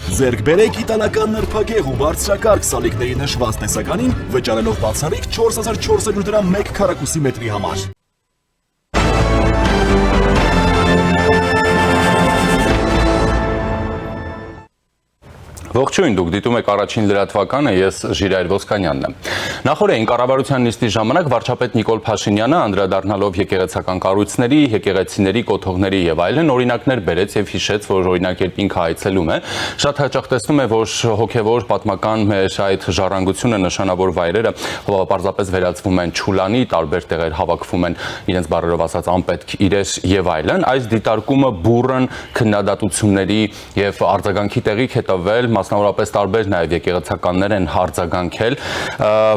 Ձեռք բերեք իտալական նրբագեղ ու բարձրակարգ սալիկների նշված տեսականին, վճարելով բացառիկ 4400 դրամ 1 քառակուսի մետրի համար։ Ողջույն, դուք դիտում եք առաջին լրատվականը, ես Ժիրայր Ոսկանյանն եմ։ Նախորդին կառավարության նիստի ժամանակ վարչապետ Նիկոլ Փաշինյանը անդրադառնալով եկեղեցական կառույցների, եկեղեցիների, կոթողների եւ այլն օրինակներ բերեց եւ հիշեց, որ օրինակերպ ինքը այցելում է։ Շատ հաճախ տեսնում է, որ հոգեվոր պատմական մեր այդ ժառանգությունը նշանավոր վայրերը պարզապես վերածվում են չուլանի, տարբեր տեղեր հավաքվում են իրենց բառերով ասած անպետք իրեր եւ այլն։ Այս դիտարկումը բուրըն քննադատությունների եւ արձագանքի տեղիք է տվել, մասնավորապես տարբեր նաև եկեղեցականներ են հարձագանքել,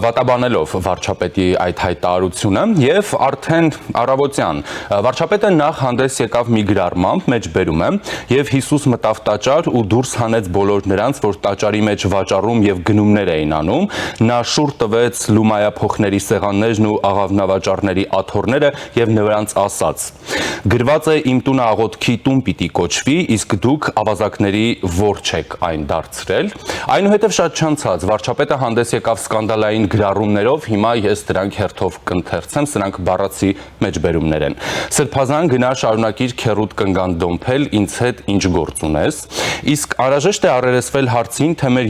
վատաբանելով վարչապետի այդ հայտարարությունը եւ արդեն առավոտյան վարչապետը նախ հանդես եկավ մի գրառմամբ, մեջբերում է, եւ Հիսուս մտավ տաճար ու դուրս հանեց բոլոր նրանց, որ տաճարի մեջ վաճառում եւ գնումներ էին անում, նա շուռ տվեց լումայափոխների սեղաններն ու աղավնավաճառների աթոռները եւ նրանց ասաց. գրված է իմ տունը աղոթքի տուն պիտի կոչվի, իսկ դուք ավազակների ворջ եք այն դարձրել։ Այնուհետև շատ չանցած վարչապետը հանդես եկավ սկանդալային գրառումներով, հիմա ես դրանք հերթով կընթերցեմ, սրանք բառացի մեջբերումներ են։ Սրբազան գնա շարունակիր քերուտ կնգան դոմփել, ինձ հետ ինչ գործ ունես։ Իսկ անհրաժեշտ է առերեսվել հարցին, թե մեր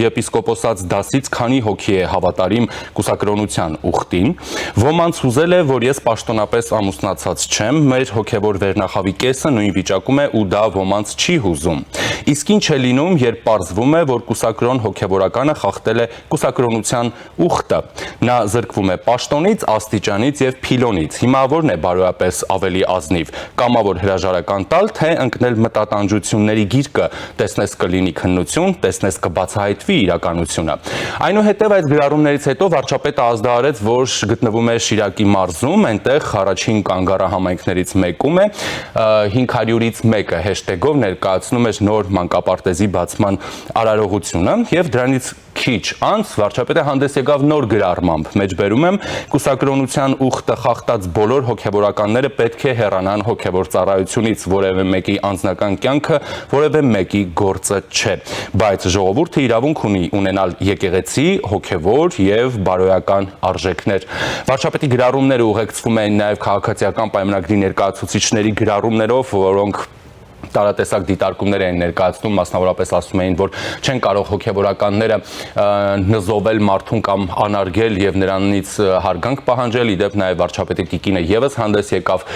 եպիսկոպոսած դասից քանի հոգի է հավատարիմ կուսակրոնության ուխտին։ Ոմանց հուզել է, որ ես պաշտոնապես ամուսնացած չեմ, մեր հոգևոր վերնախավի կեսը նույն վիճակում է ու դա ոմանց չի հուզում։ Իսկ ինչ է լինում, երբ պարզվում է, որ կուսակրոն հոգևորականը խախտել է կուսակրոնության ուխտը։ Նա զրկվում է պաշտոնից, աստիճանից եւ փիլոնից։ Հիմա որն է բարոյապես ավելի ազնիվ, կամավոր հրաժարական տալ, թե ընկնել մտատանջությունների գիրկը, տեսնես կլինի քննություն, տեսնես կբացահայտվի իրականությունը։ Այնուհետև այս գրառումներից հետո վարչապետը ազդարարեց, որ գտնվում է Շիրակի մարզում, այնտեղ առաջին կանգառահամայնքներից մեկում է 500-ից 1-ը հեշտեգով ներկայացնում է նոր մանկապարտեզի բացման արարողությունը եւ դրանից քիչ անց վարչապետը հանդես եկավ նոր գրառմամբ, մեջբերում եմ կուսակրոնության ուխտը խախտած բոլոր հոգևորականները պետք է հեռանան հոգևոր ծառայությունից, որևէ մեկի անձնական կյանքը, որևէ մեկի գործը չէ, բայց ժողովուրդը իրավունք ունի ունենալ եկեղեցի, հոգևոր եւ բարոյական արժեքներ։ Վարչապետի գրառումները ուղեկցվում են նաեւ քաղաքացիական պայմանագրի ներկայացուցիչների գրառումներով, որոնք տարատեսակ դիտարկումներ են ներկայացնում, մասնավորապես ասում էին, որ չեն կարող հոգևորականները նզովել մարդուն կամ անարգել եւ նրանից հարգանք պահանջել, իդեպ նաեւ վարչապետի տիկինը եւս հանդես եկավ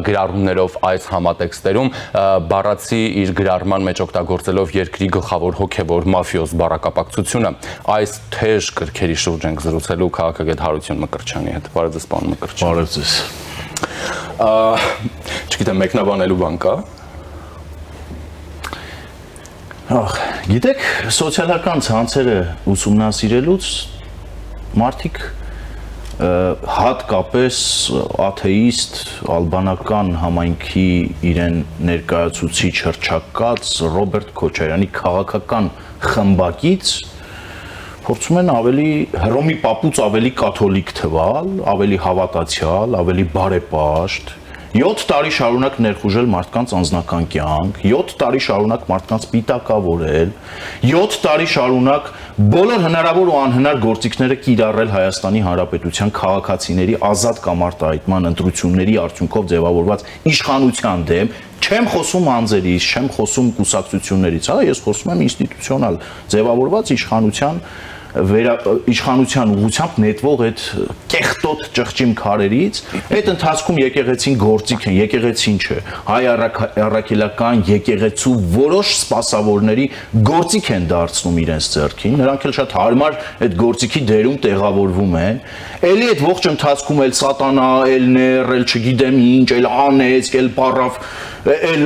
գրառումներով այս համատեքստերում, բառացի իր գրառման մեջ օգտագործելով երկրի գլխավոր հոգևոր մաֆիոզ բառակապակցությունը։ Այս թեժ կրքերի շուրջ ենք զրուցելու քաղաքագետ Հարություն Մկրտչյանի հետ։ Բարև ձեզ, պարոն Մկրտչյան։ Բարև ձեզ։ Չգիտեմ, մեկնաբանելու բան կա։ Գիտեք, սոցիալական ցանցերը ուսումնասիրելուց մարդիկ հատկապես աթեիստ ալբանական համայնքի իրեն ներկայացուցիչ հռչակած Ռոբերտ Քոչարյանի քաղաքական խմբակից փորձում են ավելի Հռոմի պապուց ավելի կաթոլիկ թվալ, ավելի հավատացյալ, ավելի բարեպաշտ 7 տարի շարունակ ներխուժել մարդկանց անձնական կյանք, 7 տարի շարունակ մարդկանց պիտակավորել, 7 տարի շարունակ բոլոր հնարավոր ու անհնար գործիքները կիրառել Հայաստանի Հանրապետության քաղաքացիների ազատ կամ արտահայտման ընտրությունների արդյունքով ձևավորված իշխանության դեմ, չեմ խոսում անձերից, չեմ խոսում կուսակցություններից, ես խոսում եմ ինստիտուցիոնալ ձևավորված իշխանության ուղղությամբ նետվող այդ կեղտոտ ճղճիմ քարերից, այդ ընթացքում եկեղեցին գործիք են, եկեղեցին չէ, հայ առաքելական եկեղեցու որոշ սպասավորների գործիք են դարձնում իրենց ձեռքին, նրանք էլ շատ հարմար այդ գործիքի դերում տեղավորվում են, էլի այդ ողջ ընթացքում էլ սատանա, էլ ներ, էլ չգիտեմ ինչ, էլ անեց, էլ պարավ, էլ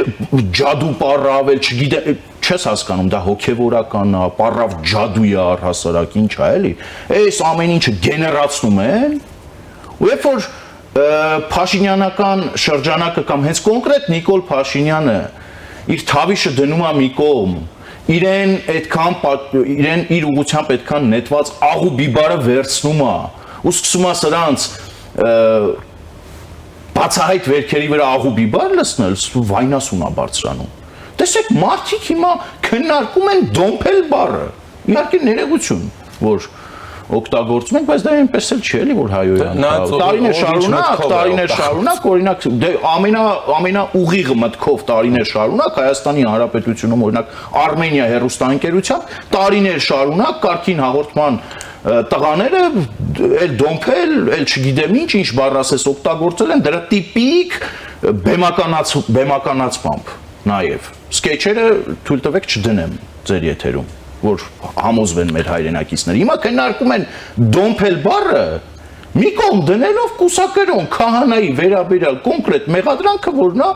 ջադու պարավ, էլ չգիտեմ չես հասկանում, դա հոգևորական է, պարավ ջադու է առհասարակ, ինչ է, էլի, այս ամեն ինչը գեներացնում են, ու երբ որ Փաշինյանական շրջանակը կամ հենց կոնկրետ Նիկոլ Փաշինյանը իր թավիշը դնում է մի կողմ, իրեն իր ուղղությամբ այդքան նետված աղ ու բիբարը վերցնում է, ու սկսում է սրանց բացահայտ վերքերի վրա աղ ու բիբար լցնել, վայնասուն է բարձրանում։ Դե Տեսեք, մարդիկ հիմա քննարկում են դոմփել բառը։ Իհարկե ներեգություն, որ օգտագործում ենք, բայց դա այնպես էլ չի էլի, որ հայոյան։ Տարիներ շարունակ, օրինակ, դե ամենաուղիղ մտքով տարիներ շարունակ Հայաստանի Հանրապետությունում օրինակ Արմենիա հեռուստաընկերությամբ տարիներ շարունակ կարգին հաղորդման տղաները էլ դոմփել, էլ չգիտեմ ինչ բառ ասես օգտագործել են դրա տիպիկ բեմականացմամբ նաև։ Սկեչերը թույլ տվեք չդնեմ ձեր եթերում, որ համոզվեն մեր հայրենակիցները։ Հիմա քննարկում են դոմփել բառը մի կողմ դնելով կուսակերոն քահանայի վերաբերյալ կոնկրետ մեղադրանքը, որ նա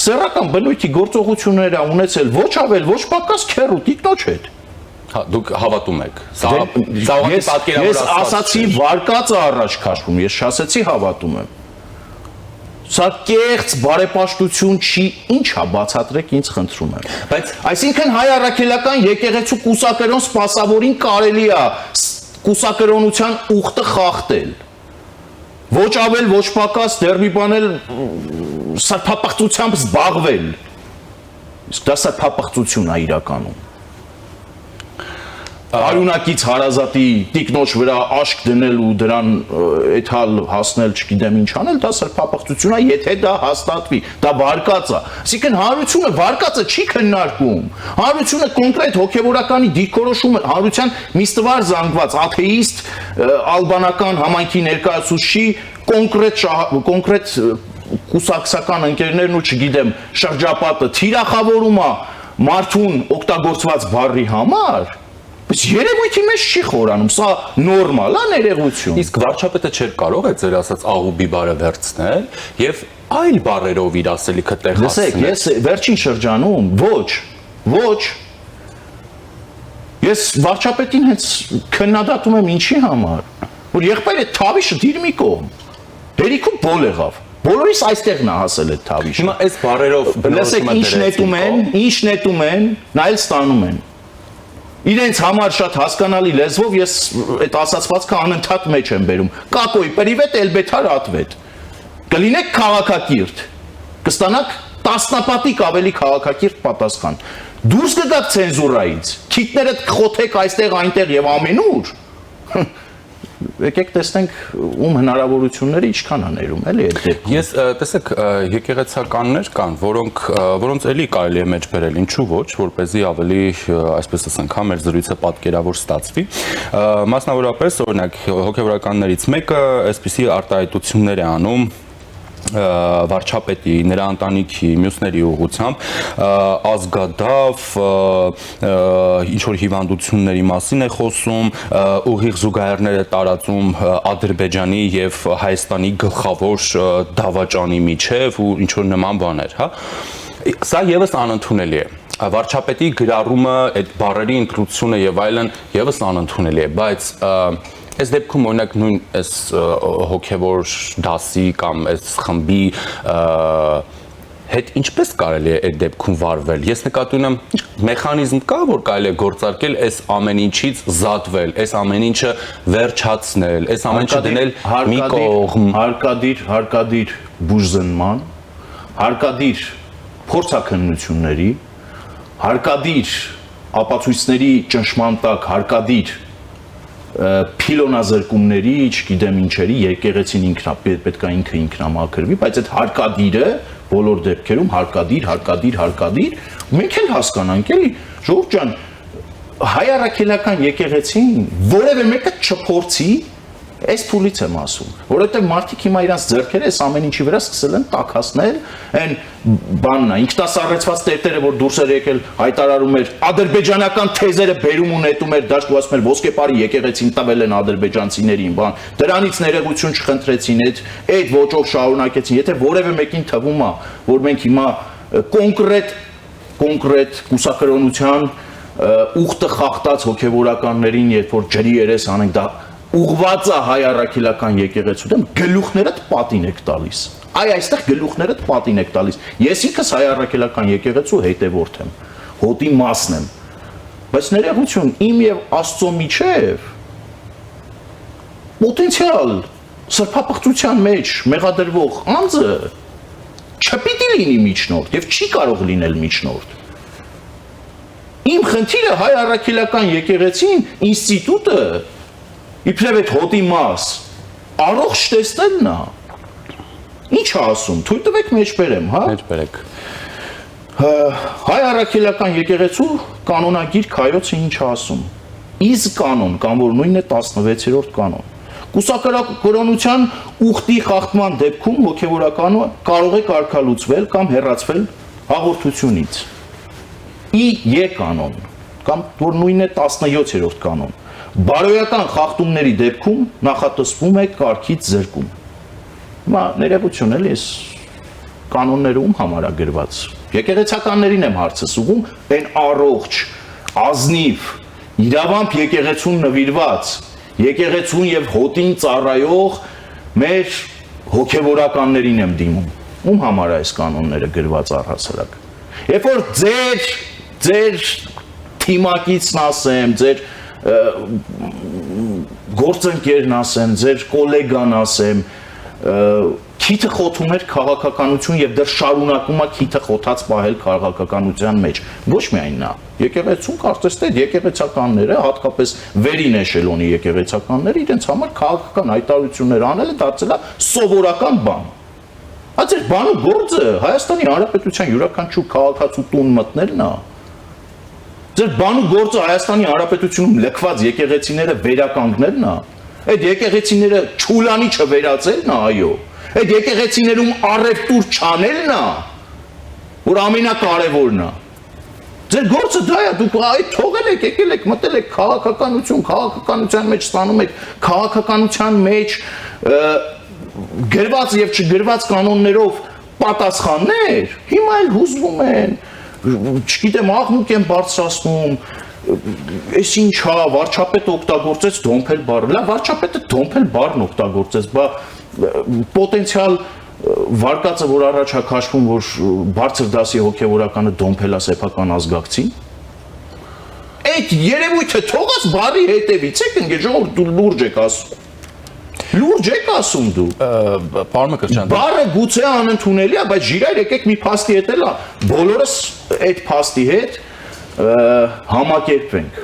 սեռական բնույթի գործողություններ է ունեցել ոչ ավել, ոչ պակաս քեռու տիկնոջ հետ։ Հա, դուք հավատում եք։ Ես ասացի վարկածը առաջ քաշվում, ես չասեցի հավատում եմ։ Սա կեղծ բարեպաշտություն չի, ինչա բացատրեք ինձ խնդրում եմ։ Բայց այսինքն հայ առաքելական եկեղեցու կուսակերոն սպասավորին կարելի է կուսակերոնության ուխտը խախտել։ Ոչ ավել, ոչ պակաս դեռ մի բան էլ սրբապղծությամբ զբաղվել։ Իսկ դա սրբապղծություն է իրականում։ Արյունակից հարազատի տիկնոջ վրա աշկ դնել ու դրան էթալ հասնել, չգիտեմ ինչ անել, դա սրբապղծություն է, եթե դա հաստատվի, դա վարկած է։ Այսինքն հանրությունը վարկածը չի քննարկում։ Հանրությունը կոնկրետ հոգևորականի դիրքորոշում է, հանրության միստվար զանգված աթեիստ ալբանական համայնքի ներկայացուցիչի կոնկրետ կուսակցական ընկերներն ու չգիտեմ շրջապատը թիրախավորում է մարդուն օգտագործված բառի համար։ Բայց երևույթի մեջ չի խորանում, սա նորմալ է ներեգություն։ Իսկ վարչապետը չէր կարող է ձեր ասած աղուբի բառը վերցնել եւ այլ բառերով իր ասելիքը տեղացնել։ Լսեք, ես վերջին շրջանում ոչ ես վարչապետին հենց քննադատում եմ ինչի համար, որ եղբայրը թավիշը դիր մի կողմ։ Դերիքում բոլ եղավ։ Բոլորիս այստեղն է հասել այդ թավիշը։ Հիմա այս բառերով լսեք, ինչ նետում են, նայել ստանում են։ Իրենց համար շատ հասկանալի լեզվով ես այդ ասացվածքը անընդհատ մեջ եմ բերում։ Կակոյ պրիվետ էլբեթար ատվետ։ Կլինեք քաղաքակիրթ։ Կստանաք տասնապատիկ ավելի քաղաքակիրթ պատասխան։ Դուրս կգաք ցենզուրայից։ Քիթներդ կխոթեք այստեղ այնտեղ եւ ամենուր։ Եկեք տեսնենք ում հնարավորությունները ինչքան է ներում, էլի այդ դեպքում։ Ես տեսեք եկեղեցականներ կան, որոնց էլի կարելի է մեջ բերել, ինչու ոչ, որպեսզի ավելի, այսպես ասենք, հա մեր զրույցը պատկերավոր ստացվի։ Մասնավորապես, օրինակ, հոգևորականներից մեկը այսպիսի արտահայտություններ է անում վարչապետի, նրա ընտանիքի, մյուսների ուղղությամբ ազգադավ ինչ որ հիվանդությունների մասին է խոսում, ուղիղ զուգահեռներ է տարածում Ադրբեջանի եւ Հայաստանի գլխավոր դավաճանի միջև ու ինչ որ նման բաներ, հա։ Սա եւս անընդունելի է։ Վարչապետի գրառումը, այդ բառերի ընտրությունը եւ այլն եւս անընդունելի է, բայց այս դեպքում օրինակ նույն այս հոգևոր դասի կամ այս խմբի հետ ինչպես կարելի է այդ դեպքում վարվել։ Ես նկատի ունեմ մեխանիզմ կա, որ կարելի է գործարկել այս ամեն ինչից զատվել, այս ամեն ինչը վերջացնել, այս ամեն ինչը դնել մի կողմ։ Հարկադիր բուժզնման, հարկադիր փորձաքննությունների, հարկադիր ապացույցների ճնշման տակ, հարկադիր փիլոնազրկումների, չգիտեմ ինչերի, եկեղեցին պետք է ինքը ինքնամաքրվի, բայց այդ հարկադիրը բոլոր դեպքերում հարկադիր, մենք էլ հասկանանք, էլի, ժողովուրդ ջան, հայ առաքելական եկեղեցին որևէ մեկը չփորձի, այս փուլից եմ ասում, որովհետև մարդիկ հիմա իրանց ձեռքերը այս ամեն ինչի վրա սկսել են տաքացնել, այն բանն է, ինքնասառեցված տերտերը, որ դուրս էր եկել, հայտարարում էր, ադրբեջանական թեզերը բերում ու նետում էր, դաշտ ու ասում էր, ոսկեպարի եկեղեցին տվել են ադրբեջանցիներին, բան, դրանից ներեգություն չխնդրեցին, այդ ոճով շարունակեցին, եթե որևէ մեկին թվում է, որ մենք հիմա կոնկրետ կուսակրոնության ուխտը խախտած հոգևորականներին, երբ որ ջրի երես անենք, դա ուղղված է հայ առաքելական եկեղեցու դեմ, գլուխներդ պատին եք տալիս։ Այստեղ գլուխներդ պատին եք տալիս։ Ես ինքս հայ առաքելական եկեղեցու հետևորդ եմ, հոտի մասն եմ։ Բայց ներողություն, իմ եւ Աստծո միջև պոտենցիալ սրբապղծության մեջ մեղադրվող անձը չպիտի լինի միջնորդ եւ չի կարող լինել միջնորդ։ Իմ խնդիրը հայ առաքելական եկեղեցին ինստիտուտը իբրև այդ հոտի մաս առողջ տեսնելն է։ Ինչ ասում, թույլ տվեք մեջբերեմ, հա։ Մեջբերեք։ Հայ առաքելական եկեղեցու կանոնագիր քայոցը ինչ ասում։ Իսկ կանոն, կամ որ նույնն է 16-րդ կանոն։ Կուսակրոնության ուխտի խախտման դեպքում հոգևորականը կարող է կարգալուծվել կամ հեռացվել հաղորդությունից։ Է կանոն, կամ որ նույնն է 17-րդ կանոն։ Բարոյական խախտումների դեպքում նախատեսվում է կարգից զրկում։ Հիմա ներողություն էլի, այս կանոնները ում համար է գրված։ Եկեղեցականներին եմ հարցս ուղում, այն առողջ, ազնիվ, իրավամբ եկեղեցուն նվիրված, եկեղեցուն եւ հոտին ծառայող մեր հոգեվորականներին եմ դիմում։ Ում համար է այս կանոնները գրված առհասարակ։ Երբ որ ձեր թիմակիցն ասեմ, ձեր գործընկերն ասեմ, ձեր գոլեգան ասեմ, քիթը խոթում էր քաղաքականություն եւ դեռ շարունակում է քիթը խոթած պահել քաղաքականության մեջ։ Ոչ միայն նա։ Եկեղեցուն կարծես թե եկեղեցականները, հատկապես վերին էշելոնի եկեղեցականները իրենց համար քաղաքական հայտարարություններ անելը դարձել է սովորական բան։ Ձեր բանը գործը Հայաստանի Հանրապետության յուրաքանչյուր քաղաքացու տուն մտնելն է։ Ձեր բանը գործը Հայաստանի Հանրապետությունում լքված եկեղեցիները վերականգնելն է։ Այդ եկեղեցիները չուլանի չվերածելն է, այո։ Այդ եկեղեցիներում առևտուր չանելն է, որ ամենակարևորն է։ Ձեր գործը դա է, դուք այդ թողել եք, եկել եք, մտել եք քաղաքականություն, քաղաքականության մեջ ստանում եք քաղաքականության մեջ գրված եւ չգրված կանոններով պատասխաններ, հիմա էլ հուզվում են, չգիտեմ, աղմուկ են բարձրացնում, այս ինչ հա, վարչապետը օգտագործեց դոմփել բառը, լավ, վարչապետը դոմփել բառն օգտագործեց, բա պոտենցիալ վարկածը, որ առաջ է քաշվում, որ բարձր դասի հոգևորականը դոմփելա սեփական ազգակցին, այդ երևույթը թողած բառի հետևից եք ընկել, ժողովուրդ դու լուրջ եք ասում։ Լուրջ եք ասում դու։ Պարոն Մկրտչյան, բառը գուցե անընդունելի է, բայց ժիրայր եկեք մի փաստի հետ էլա, բոլորս այդ փաստի հետ համակերպվենք։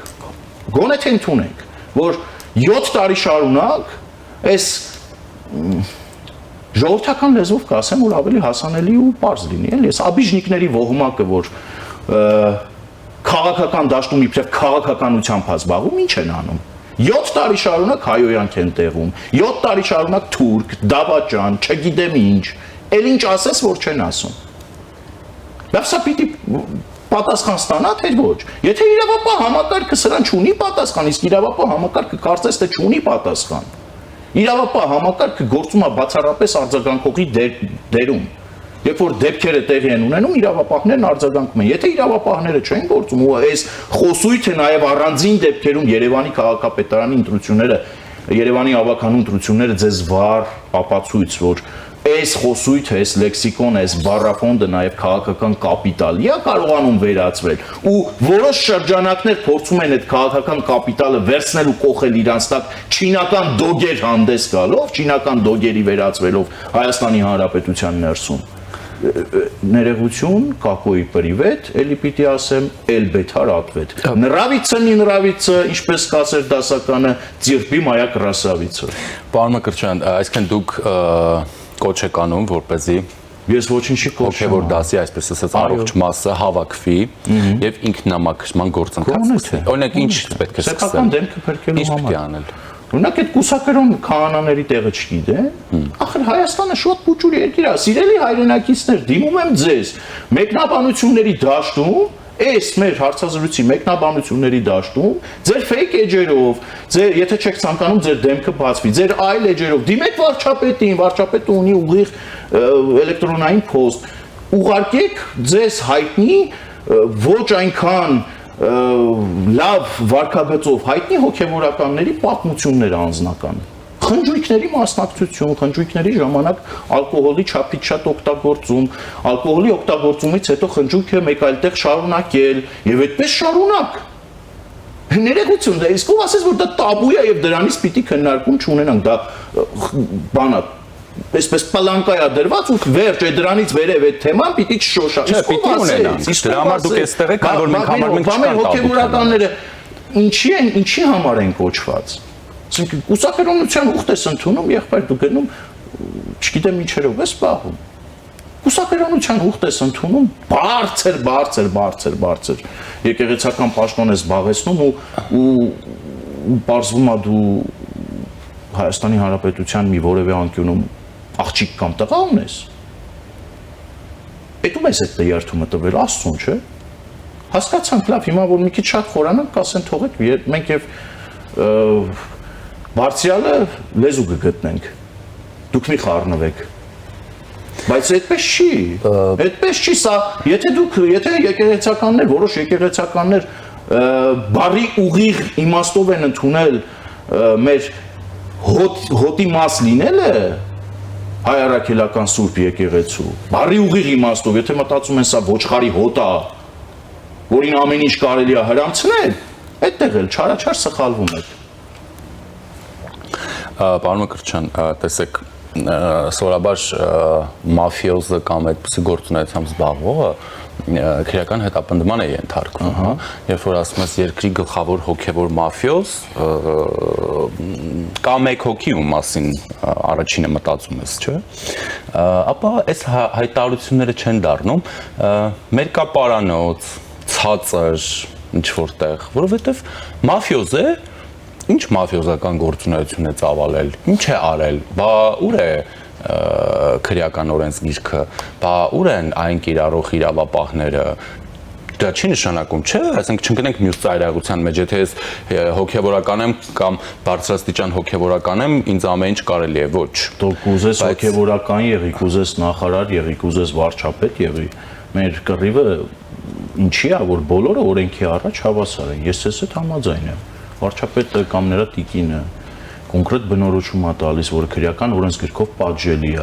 Գոնե թե ընդունենք, որ 7 տարի շարունակ այս ժողովրդական լեզվով կասեմ, որ ավելի հասանելի ու պարզ լինի, էլի, այս աբիժնիկների ոհմակը, որ քաղաքական դաշտում իբրև քաղաքականությամբ զբաղվում, ինչ են անում։ 7 տարի շարունակ հայոյանք են տեղում, 7 տարի շարունակ թուրք, դավաճան, չգիտեմ ինչ, էլ ինչ ասես, որ չեն ասում։ Լավ, սա պիտի պատասխան ստանա, թե ոչ։ Եթե իրավապահ համակարգը սրան չունի պատասխան, իսկ իրավապահ համակարգը կարծես թե չունի պատասխան։ Իրավապահ համակարգը գործում է բացառապես արձագանքողի դերում։ Երբ որ դեպքերը տեղի են ունենում, իրավապահներն արձագանքում են։ Եթե իրավապահները չեն գործում, ու այս խոսույթը նաև առանձին դեպքերում Երևանի քաղաքապետարանի ընտրությունները, Երևանի ավականու ընտրությունները ձեզ վառ ապացույց, որ այս խոսույթը, այս լեքսիկոնը, այս բառապոնդը նաև քաղաքական կապիտալի է կարողանում վերածվել, ու որոշ շրջանակներ փորձում են այդ քաղաքական կապիտալը վերցնել ու կոխել իրանց տակ չինական դոգեր հանդես գալով, չինական դոգերի վերածվելով Հայաստանի Հանրապետության ներսում։ Ներողություն, какой привет, էլի պիտի ասեմ, էլ բեթար ատվետ։ Նравится, не нравится, ինչպես կասեր դասականը, ծիրպի մայա կրասավիցը։ Պարոն Մկրտչյան, այսինքն դուք կոչ եք անում, որպեսզի Ես ոչինչի կոչ չեմ որ դասի այսպես ասած առողջ մասը հավաքվի եւ ինքնամաքրման գործընթաց սկսի։ Օրինակ ինչ պետք է սկսել։ Սեփական դեմքը փրկելու Ինչ պետք է համար։ անել։ Օրինակ այդ կուսակրոն քահանաների տեղը չգիտեն։ Ախր Հայաստանը շոտ փուճուր երկիր է, սիրելի հայրենակիցներ, դիմում եմ ձեզ մեկնաբանությունների դաշտում, այս մեր հարցազրույցի մեկնաբանությունների դաշտում, ձեր fake էջերով, ձեր եթե չեք ցանկանում ձեր դեմքը բացվի, ձեր այլ էջերով դիմեք վարչապետին, վարչապետը ունի ուղիղ էլեկտրոնային post, ուղարկեք ձեզ հայտնի ոչ այնքան լավ վարկագծով հայտնի հոգևորականների պատմություններ անձնական, խնջույքների մասնակցություն, խնջույքների ժամանակ ալկոհոլի չափից շատ օգտագործում, ալկոհոլի օգտագործումից հետո խնջույքը մեկ այլ տեղ շարունակել եւ այդպես շարունակ։ Ներողություն, իսկ ով ասես որ դա տաբու է եւ դրանից պիտի քննարկում չունենանք, դա բանա այսպես պլանկայա դրված ու վերջ է դրանից վերև այդ թեման պիտի չշոշա։ Չէ, պիտի ունենանք։ Դրա համար դուք այստեղ եք, որ մենք համարում ենք չկան հոգեվորականները ինչի համար են կոչված։ Ասենք կուսակերոնության ուխտ ես ընդունում, եղբայր դու գնում, չգիտեմ ինչերով ես պահում։ Կուսակերոնության ուխտ ես ընդունում, բարձր եկեղեցական պաշտոն ես զբաղեցնում ու բարձվում է դու Հայաստանի Հանրապետության մի որևէ անկյունում աղջիկ կամ տղա ունես։ Պետք է այդ երթումը տվել Աստծուն, չէ՞։ Հասկացանք, լավ, հիմա որ մի քիչ շատ խորանանք, կասեն թողեք, մենք եւ բարձրալը լեզու կգտնենք։ Դուք մի խառնվեք։ Բայց այդպես չի, սա, եթե եկեղեցականներ, որոշ եկեղեցականներ բարի ուղիղ իմաստով են ընդունել մեր հոտի մաս լինելը հայ առաքելական Սուրբ եկեղեցու, բարի ուղիղ իմաստով, եթե մտածում են սա ոչխարի հոտ է, որին ամեն ինչ կարելի է հրամցնել, այդտեղ էլ չարաչար սխալվում եք։ Պարոն Մկրտչյան, տեսեք, սովորաբար մաֆիոզը կամ այդպիսի գործունեությամբ զբաղվողը քրեական հետապնդման է ենթարկվում, հա, երբ որ ասում ես երկրի գլխավոր հոգևոր մաֆիոզ, կա մեկ հոգի ում մասին առաջինը մտածում ես, չէ՞, ապա այս հայտարարությունները չեն դառնում մերկապարանոց, ցածր ինչ որտեղ, որովհետև մաֆիոզ է, ինչ մաֆիոզական գործունեություն է ծավալել, ինչ է արել, բա ուր է քրեական օրենսգիրքը, բա ուր են այն կիրառող իրավապահները, դա չի նշանակում, չէ, այսինքն չընկնենք մյուս ծայրահեղության մեջ, եթե ես հոգևորական եմ կամ բարձրաստիճան հոգևորական եմ, ինձ ամեն ինչ կարելի է, ոչ։ Դու կուզես հոգևորական եղի, կուզես նախարար եղի, կուզես վարչապետ եղի, մեր կռիվը ինչի է, որ բոլորը օրենքի առաջ հավասար են, ես ես հետ համաձայն եմ, վարչապետը կամ նրա տիկինը կոնկրետ բնորոշում է տալիս, որ քրեական օրենսգրքով պատժելի է։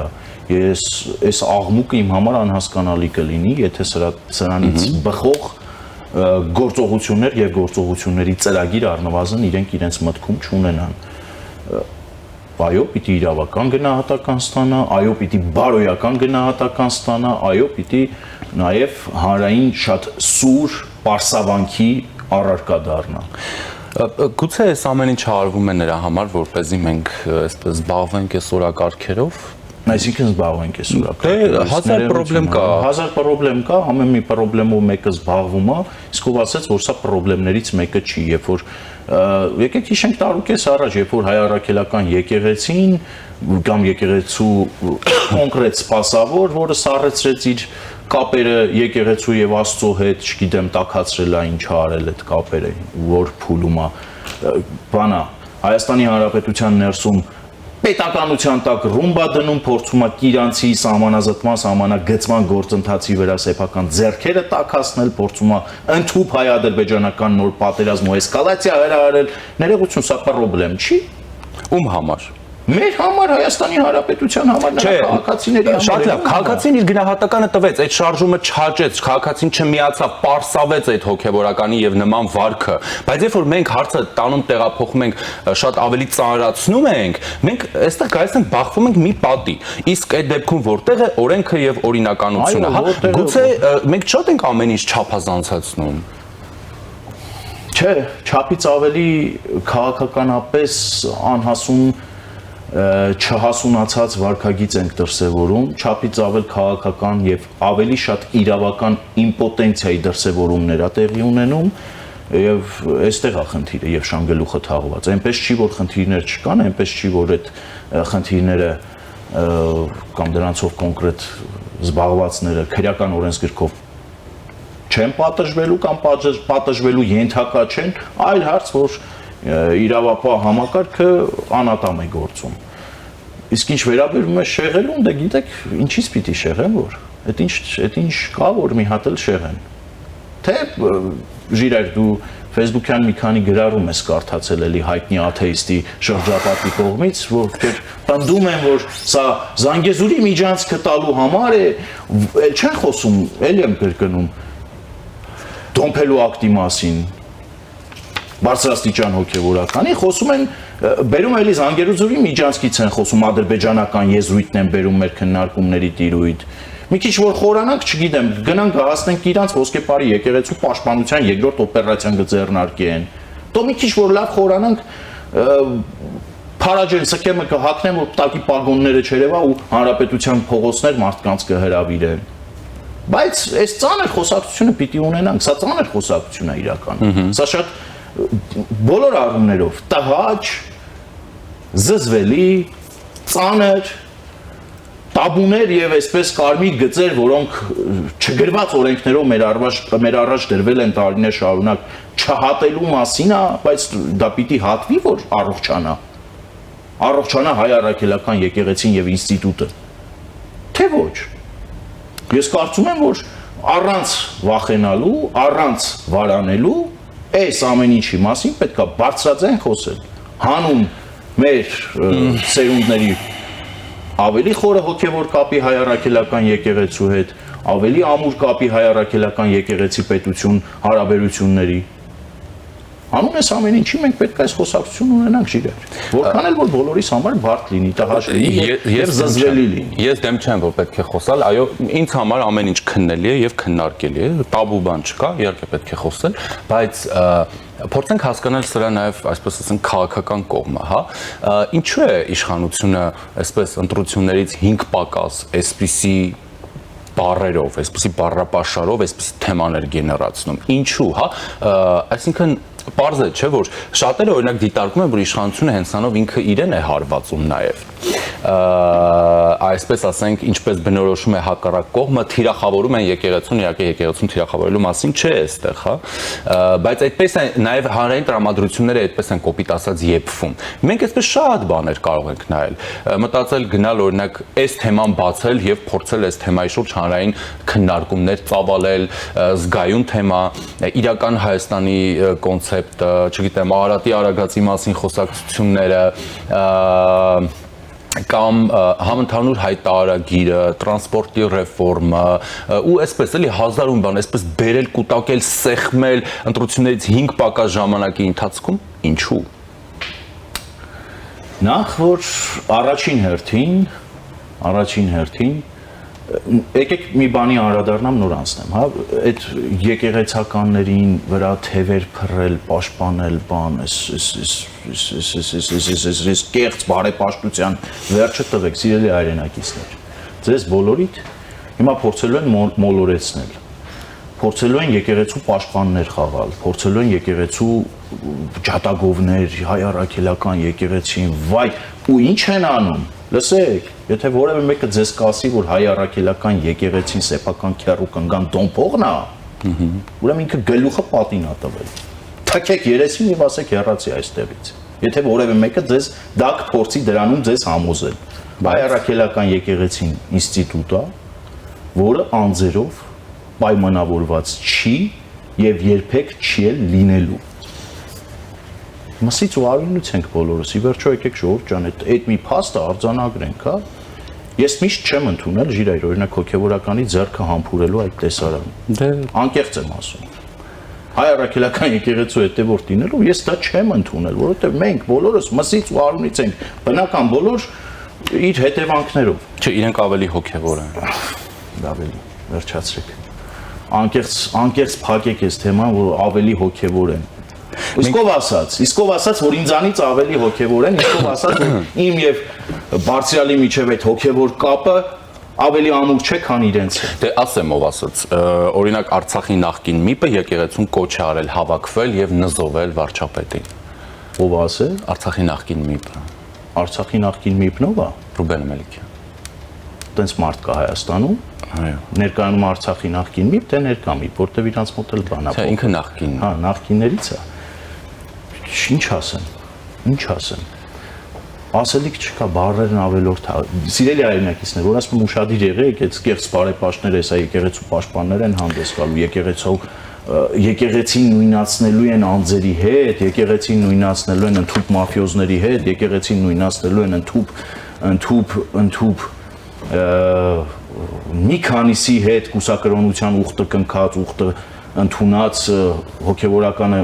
Ես այս աղմուկը իմ համար անհասկանալի կլինի, եթե սրանից բխող գործողություններ եւ գործողությունների ծրագիր առնվազն իրենց մտքում չունենան։ Այո, պիտի իրավական գնահատական ստանա, այո, պիտի բարոյական գնահատական ստանա, այո, պիտի նաեւ հանրային շատ սուր պարսավանքի առարկա դառնա։ Գուցե այս ամեն ինչ արվում է նրա համար, որպեսզի մենք այսպես զբաղվենք այս օրակարգերով։ Այսինքն զբաղվենք այս օրակարգերով։ Դե հազար պրոբլեմ կա։ Հազար պրոբլեմ կա, ամեն մի պրոբլեմով մեկը զբաղվում է, իսկ ով ասեց, որ սա պրոբլեմներից մեկը չի, երբ որ եկեք հիշենք տարուկես առաջ, երբ որ հայ առաքելական եկեղեցին կամ եկեղեցու կոնկրետ սպասավոր, որը սառեցրեց իր կապերը եկեղեցու եւ Աստծո հետ, չգիտեմ, տաքացրել է ինչ արել այդ կապերը, որ փուլում է, բանա, Հայաստանի Հանրապետության ներսում պետականության տակ ռումբա դնում, փորձում է Կիրանցի սահմանազատման, սահմանագծման գործընթացի վրա սեփական ձեռքերը տաքացնել, փորձում է ընդհուպ հայ-ադրբեջանական նոր պատերազմ ու էսկալացիա հրահարել, ներողություն, սա պրոբլեմ չի։ Ում համար։ Մեր համար Հայաստանի Հանրապետության համար նրա քաղաքացիների համար։ Շատ լավ, քաղաքացին իր գնահատականը տվեց, այդ շարժումը չհաճեց, քաղաքացին չմիացավ, պարսավեց այդ հոգևորականի եւ նման վարքը, բայց երբ որ մենք հարցը տանում տեղափոխում ենք, շատ ավելի ծանրացնում ենք, մենք այստեղ գալիս ենք բախվում ենք մի պատի։ Իսկ այդ դեպքում որտեղ է օրենքը եւ օրինականությունը, հա, գուցե մենք շատ ենք ամեն ինչ չափազանցացնում։ Չէ, չափից ավելի քաղաքականապես անհասուն չհասունացած վարքագիծ ենք դրսևորում, չափից ավել քաղաքական եւ ավելի շատ իրավական իմպոտենցիայի դրսևորումներ է տեղի ունենում եւ այստեղ է խնդիրը եւ շանգելուխը թաղված։ Այնպես չի, որ խնդիրներ չկան, այնպես չի, որ այդ խնդիրները կամ դրանցով կոնկրետ զբաղվածները քրեական օրենսգրքով չեն պատժվելու կամ պատժվելու ենթակա չեն, այլ հարց, որ իրավապահ համակարգը անատամ է գործում։ Իսկ ինչ վերաբերում է շեղելուն, դե գիտեք, ինչից պիտի շեղեն, որ այդ ինչ կա, որ մի հատ էլ շեղեն։ Թե ժիրայր դու Facebook-յան մի քանի գրառում ես կարդացել էլի հայտնի աթեիստի շրջապատի կողմից, որ պնդում են, որ սա Զանգեզուրի միջանցքը տալու համար է, չեն խոսում, էլի եմ կրկնում, դոմփելու ակտի մասին, բարձրաստիճան հոգևորականի, խոսում են բերում էլի Զանգերուձորի միջանցքից են խոսում, ադրբեջանական եզրույթն են բերում մեր քննարկումների տիրույթ։ Մի քիչ որ խորանանք, չգիտեմ, գնանք հասնենք իրանց ոսկեպարի եկեղեցու պաշտպանության երկրորդ օպերացիան կձեռնարկեն։ Դո մի քիչ որ լավ խորանանք, Փարաջեն սքեմը կհակնեն, որ տակի պագոնները չերևա ու հանրապետության փողոցներ մարդկանց կհրավիրեն։ Բայց այս ծանր խոսակցությունը պիտի ունենանք, սա ծանր խոսակցություն է իրականում։ Սա շատ բոլոր առումներով տհաճ, զզվելի, ծանր տաբուներ եւ այսպես կարմիր գծեր, որոնք չգրված օրենքներով մեր առաջ դրվել են տարիներ շարունակ չհատելու մասին է, բայց դա պիտի հատվի, որ առողջանա հայ առաքելական եկեղեցին եւ ինստիտուտը։ Թե ոչ։ Ես կարծում եմ, որ առանց վախենալու, առանց վարանելու, այս ամեն ինչի մասին պետքա բարձրաձայն խոսել։ Հանուն մեր սերունդների ավելի խորը հոգևոր կապի հայ առաքելական եկեղեցու հետ, ավելի ամուր կապի հայ առաքելական եկեղեցի պետություն հարաբերությունների։ Հանուն այս ամեն ինչի մենք պետք է այս խոսակցություն ունենանք Ժիրայր։ Որքան էլ որ բոլորիս համար բարդ լինի, տհաճ լինի եւ զզվելի լինի։ Ես դեմ չեմ, որ պետք է խոսալ, այո, ինձ համար ամեն ինչ քննելի է եւ քննարկելի է, տաբու բան չկա, իհարկե պետք է խոսել, բայց փորձենք հասկանալ սրա նաև, այսպես ասենք, քաղաքական կողմը, հա։ Ինչու է իշխանությունը այսպես ընտրություններից 5 պակաս այսպիսի բառերով, այսպիսի բառապաշարով, այսպիսի թեմաներ գեներացնում։ Ինչու, հա։ Այսինքն պարզ է, չէ, որ շատերը օրինակ դիտարկում են, որ իշխանությունը հենց անով ինքը իրեն է հարվածում նաև։ Այսպես ասենք, ինչպես բնորոշում է հակառակ կողմը, թիրախավորում են եկեղեցուն, իհարկե եկեղեցուն թիրախավորելու մասին չէ այստեղ, հա, բայց այդպես է նաև հանրային տրամադրությունները այդպես են կոպիտ ասած եփվում։ Մենք այսպես շատ բաներ կարող ենք նայել, մտածել գնալ օրինակ այս թեման բացել եւ փորձել այս թեմայի շուրջ հանրային քննարկումներ ծավալել, զգայուն թեմա, իրական Հայաստանի կոնցեպտը, չգիտեմ, Արարատի Արագածի մասին խոսակցությունները, կամ համընդհանուր հայտարարագիրը, տրանսպորտի ռեֆորմը ու այսպես էլի հազարում բան, այսպես բերել, կուտակել, սեղմել ընտրություններից 5 պակաս ժամանակի ընթացքում, ինչու։ Նախ որ առաջին հերթին եկեք մի բանի անդրադառնամ նոր անցնեմ, հա, այդ եկեղեցականներին վրա թևեր փռել, պաշտպանել բան, այս կեղծ բարեպաշտության վերջը տվեք, սիրելի հայրենակիցներ։ Ձեզ բոլորիդ հիմա փորձելու են մոլորեցնել, փորձելու են եկեղեցու պաշտպաններ խաղալ, փորձելու են եկեղեցու ջատագովներ, հայ առաքելական եկեղեցին, վայ, ու ինչ են անում։ Լսեք, եթե որևէ մեկը ձեզ կասի, որ հայ առաքելական եկեղեցին սեփական քեռու կնգան դոմփողն է, ուրեմն ինքը գլուխը պատին է տվել։ Թքեք երեսին եւ ասեք հեռացի այստեղից։ Եթե որևէ մեկը ձեզ դա կփորձի դրանում ձեզ համոզել։ Հայ առաքելական եկեղեցին ինստիտուտ է, որը անձերով պայմանավորված չի եւ երբեք չի լինելու։ Մսից ու արյունից ենք բոլորս, ի վերջո եկեք ժողովուրդ ջան, այդ մի փաստը արձանագրենք, հա։ Ես միշտ չեմ ընդունել Ժիրայր, օրինակ հոգևորականի ձեռքը համբուրելու այդ տեսարանը։ Դե անկեղծ եմ ասում։ Հայ առաքելական եկեղեցու հետևորդ լինելու ես դա չեմ ընդունել, որովհետև մենք բոլորս մսից ու արյունից ենք, բնական բոլոր իր հետևանքներով։ Չէ, իրենք ավելի հոգևոր են։ Ավելի, վերջացրեք։ Անկեղծ փակեք այս թեման, որ ավելի հոգևոր են։ Իսկով ասած, որ ինձանից ավելի հոգևոր են, իսկով ասած, որ իմ եւ բարձրալի միջև այդ հոգևոր կապը ավելի ամուր չէ, քան իրենց է։ Դե ասեմ ով ասաց, օրինակ Արցախի նախկին ՄԻՊ-ը եկեղեցուն կոչ է արել հավաքվել եւ նզովել վարչապետին։ Ով ասել։ Արցախի նախկին ՄԻՊ-ը։ Արցախի նախկին ՄԻՊ-ն ով է։ Ռուբեն Մելիքյան։ Տենց մարդ կա Հայաստանում։ Այո։ Ներկայանում Արցախի նախկին ՄԻՊ, թե ներկա ՄԻՊ, որտեվ իրանց մոտ էլ բան է։ Չէ, ինքը նախկինն է։ Հա, նախկիններից է։ Ինչ ասեմ։ Ասելիք չկա, բառերն ավելորդ է։ Սիրելի հայրենակիցներ, որ ասում եմ ուշադիր եղեք, այդ կեղծ բարեպաշտները, հեսա եկեղեցու պաշտպաններ են հանդես գալու, եկեղեցին նույնացնելու են անձերի հետ, եկեղեցին նույնացնելու են ընդհուպ մաֆիոզների հետ, եկեղեցին նույնացնելու են ընդհուպ մի քանիսի հետ կուսակրոնության ուխտը կնքած, ուխտը ընդունած հոգևորականը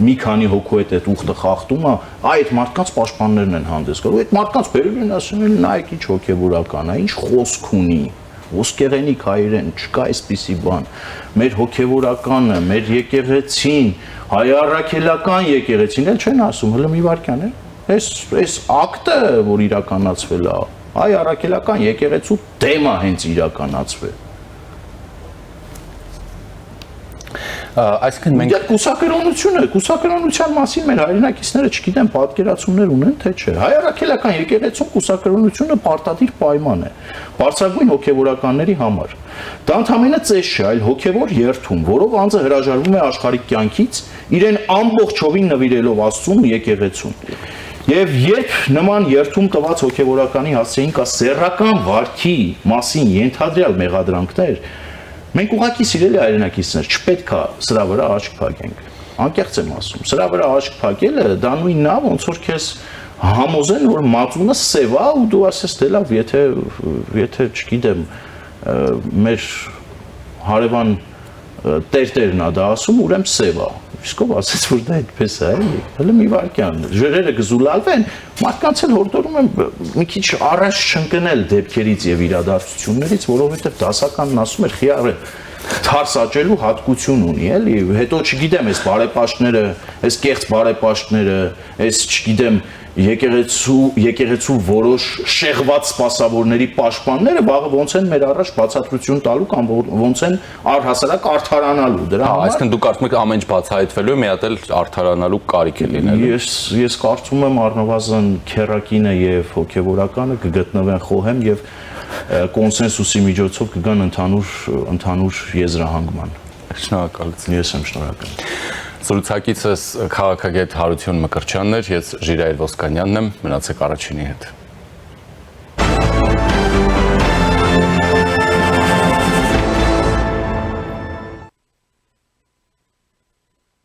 մի քանի հոգու այդ ուխտը խախտում է, այդ մարդկանց պաշտպաններն են հանդես գալու։ Այդ մարդկանց բերում են ասում են նայեք ինչ հոգևորական է, ինչ խոսք ունի։ Ոսկեղենիկ հայերեն, չկա այսպիսի բան։ Մեր հոգևորականը, մեր եկեղեցին, հայ առաքելական եկեղեցին էլ չեն ասում, հələ մի վարքյան է։ Այս ակտը, որ իրականացվել է, հայ առաքելական եկեղեցու դեմ է հենց իրականացվել։ Այսինքն մենք կուսակրոնության մասին մեր հայրենակիցները չգիտեն պատկերացումներ ունեն, թե չէ։ Հայ առաքելական եկեղեցում կուսակրոնությունը պարտադիր պայման է բարձրագույն հոգևորականների համար։ Դա ընդհանրապես ծես չէ, այլ հոգևոր երթում, որով անձը հրաժարվում է աշխարհիկ կյանքից, իրեն ամբողջովին նվիրելով Աստծուն ու եկեղեցուն։ Եվ երբ նման երթում տված հոգևորականի հասցեին կա սեռական վարքի մասին ենթադրյալ մեղադրանքներ, մենք ուղղակի սիրելի հայրենակիցներ չպետք է սրա վրա աչք փակենք։ Անկեղծ եմ ասում, սրա վրա աչք փակելը դա նույնն է, ոնց որ քեզ համոզեն, որ մածունը սև է ու դու ասես դե լավ, եթե չգիտեմ, մեր հարևան տերտերն է դա ասում, ուրեմն սև է։ Իսկ ով ասեց, որ դա այդպես է, էլի։ Հələ մի վարքյան, ժրերը գզուլալվեն, մարդկանց էլ հորդորում եմ մի քիչ առաջ չընկնել դեպքերից եւ իրադարձություններից, որովհետեւ դասականն ասում էր խիարը թարս աճելու հատկություն ունի, էլի։ Հետո չգիտեմ, այս բարեպաշտները, այս կեղծ բարեպաշտները, այս չգիտեմ, եկեղեցու որոշ շեղված սպասավորների պաշտպանները վաղը ոնց են մեր առաջ բացատրություն տալու կամ ոնց են առհասարակ արդարանալու դրա համար։ Այսինքն դուք կարծում եք ամեն ինչ բացահայտվելու է մի հատ էլ արդարանալու կարիք է լինելու։ Ես կարծում եմ առնվազն քերակինը եւ հոգեվորականը կգտնվեն խոհեմ եւ կոնսենսուսի միջոցով կգան ընդհանուր եզրահանգման։ Շնորհակալություն։ Ես եմ շնորհակալ։ Զրուցակիցս քաղաքագետ Հարություն Մկրտչյանն էր, ես Ժիրայր Ոսկանյանն եմ, մնացեք Առաջինի հետ։